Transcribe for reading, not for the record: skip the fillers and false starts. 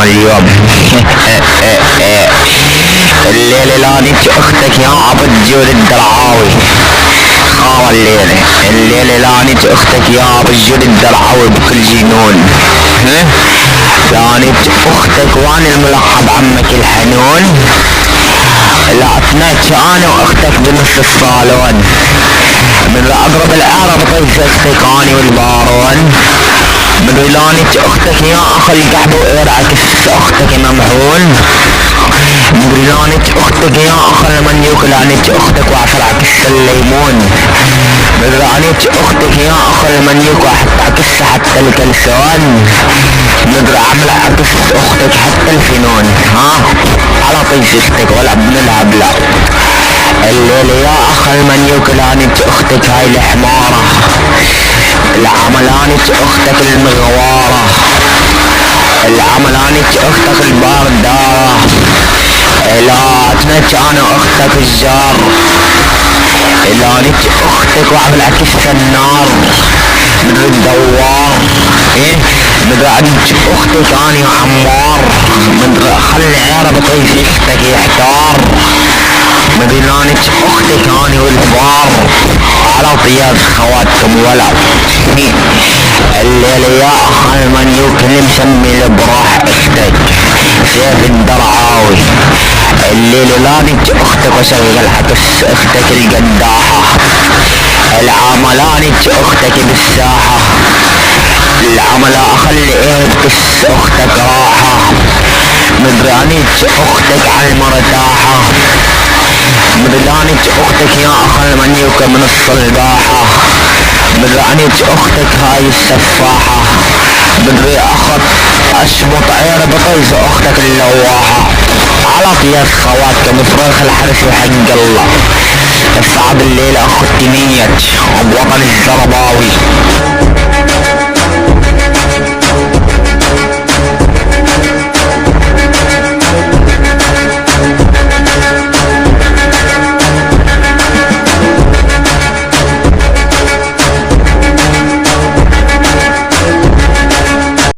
اليوم. الليلة لانت اختك يا عبد جود الدرعاوي. خاوة الليلة لانت اختك يا عبد جود الدرعاوي بكل جنون. لانت اختك وانا الملقب عمك الحنون. لعبناك انا واختك بنص الصالون. من اقرب العرب طيف اختك اني والبارون. من لانت اختك يا اخ القحب وارعكس اختك ممحون. من لانت اختك يا اخ المنيوك لانت اختك وعصر عكس الليمون. من لانت اختك يا اخ المنيوك وحتى عكس حتى الكلسون. نقدر اعمل عكس اختك حتى الفنون. على طيش اختك ولا بنلعب لا. الليلة يا اخ المنيوك لانت اختك هاي الحمارة. العملانت اختك المغوارة. العملانت اختك الباردارة. لا اتنك انا اختك الجار. لانت اختك وعمل عكس النار من الدوار. من عندك اختك انا عمار. من خلي عرب طيف اختك يحتار. من لانت اختك انا والبار. على طياب خواتكم ولد. الليلة يا اخ المنيوك اللي مسمي البراح اختك سيف الدرعاوي. الليلة لانت اختك وشغل عكس اختك القداحة. العملانت اختك بالساحة. العمل اخلي بس اختك راحة. مدرانت اختك على المرتاحة. مدرانت اختك يا اخ المنيوك من الصلباحة. مدرانت اختك هاي السفاحة. مدري اخت اشبط عير بطيس اختك اللواحة. على طياس خواتكم صراخ الحرس وحق الله. الصعب الليلة اخت نيت بوطن الزرباوي.